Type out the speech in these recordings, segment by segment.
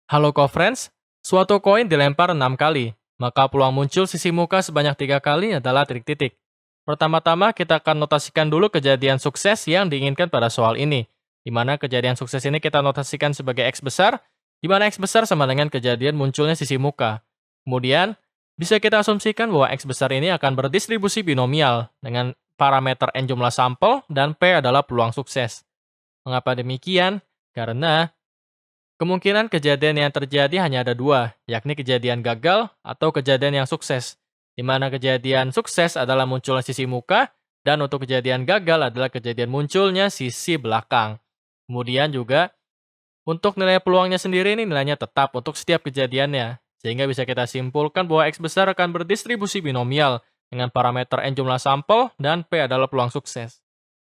Halo co-friends, suatu koin dilempar 6 kali, maka peluang muncul sisi muka sebanyak 3 kali adalah titik-titik. Pertama-tama kita akan notasikan dulu kejadian sukses yang diinginkan pada soal ini, di mana kejadian sukses ini kita notasikan sebagai X besar, di mana X besar sama dengan kejadian munculnya sisi muka. Kemudian, bisa kita asumsikan bahwa X besar ini akan berdistribusi binomial dengan parameter N jumlah sampel dan P adalah peluang sukses. Mengapa demikian? Karena kemungkinan kejadian yang terjadi hanya ada dua, yakni kejadian gagal atau kejadian yang sukses. Di mana kejadian sukses adalah munculnya sisi muka, dan untuk kejadian gagal adalah kejadian munculnya sisi belakang. Kemudian juga, untuk nilai peluangnya sendiri ini nilainya tetap untuk setiap kejadiannya. Sehingga bisa kita simpulkan bahwa X besar akan berdistribusi binomial dengan parameter N jumlah sampel dan P adalah peluang sukses.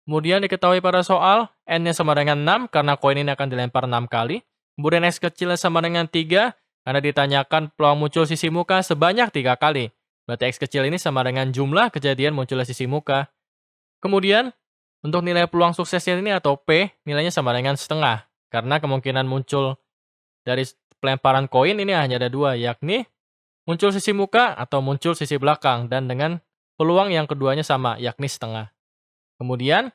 Kemudian diketahui pada soal, N-nya sama dengan 6 karena koin ini akan dilempar 6 kali. Kemudian X kecilnya sama dengan 3 karena ditanyakan peluang muncul sisi muka sebanyak 3 kali. Berarti X kecil ini sama dengan jumlah kejadian munculnya sisi muka. Kemudian, untuk nilai peluang suksesnya ini atau P, nilainya sama dengan setengah. Karena kemungkinan muncul dari pelemparan koin ini hanya ada dua, yakni muncul sisi muka atau muncul sisi belakang. Dan dengan peluang yang keduanya sama, yakni setengah. Kemudian,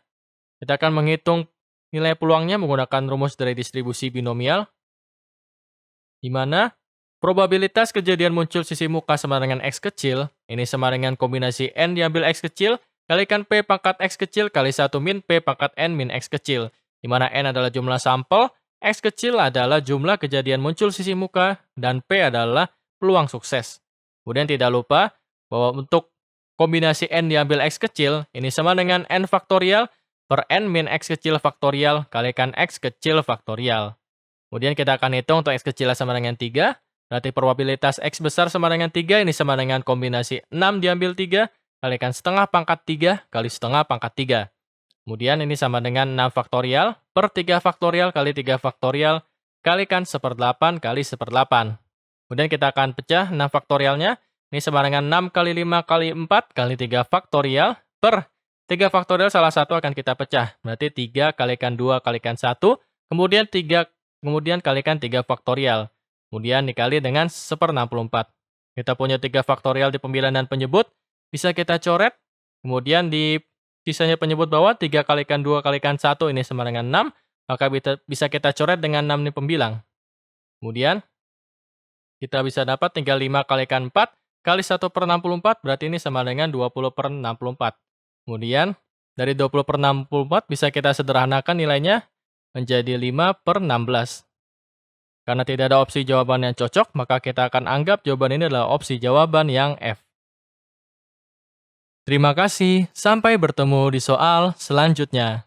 kita akan menghitung nilai peluangnya menggunakan rumus dari distribusi binomial, di mana probabilitas kejadian muncul sisi muka sama dengan X kecil, ini sama dengan kombinasi N diambil X kecil, kalikan P pangkat X kecil kali 1 min P pangkat N min X kecil, di mana N adalah jumlah sampel, X kecil adalah jumlah kejadian muncul sisi muka, dan P adalah peluang sukses. Kemudian tidak lupa bahwa untuk kombinasi N diambil X kecil, ini sama dengan N faktorial per N min X kecil faktorial kalikan X kecil faktorial. Kemudian kita akan hitung untuk X kecil sama dengan 3, berarti probabilitas X besar sama dengan 3, ini sama dengan kombinasi 6 diambil 3, kalikan setengah pangkat 3 kali setengah pangkat 3. Kemudian ini sama dengan 6 faktorial per 3 faktorial kali 3 faktorial, kalikan 1/8 kali 1/8. Kemudian kita akan pecah 6 faktorialnya, ini sama dengan 6 kali 5 kali 4 kali 3 faktorial per 3 faktorial salah satu akan kita pecah. Berarti 3 kalikan 2 kalikan 1, kemudian kalikan 3 faktorial. Kemudian dikali dengan 1/64. Kita punya 3 faktorial di pembilan dan penyebut, bisa kita coret. Kemudian di sisanya penyebut bawah, 3 kalikan 2 kalikan 1 ini sama dengan 6, maka bisa kita coret dengan 6 di pembilang. Kemudian, kita bisa dapat tinggal 5 kalikan 4 kali 1/64, berarti ini sama dengan 20/64. Kemudian, dari 20/64 bisa kita sederhanakan nilainya menjadi 5/16. Karena tidak ada opsi jawaban yang cocok, maka kita akan anggap jawaban ini adalah opsi jawaban yang F. Terima kasih, sampai bertemu di soal selanjutnya.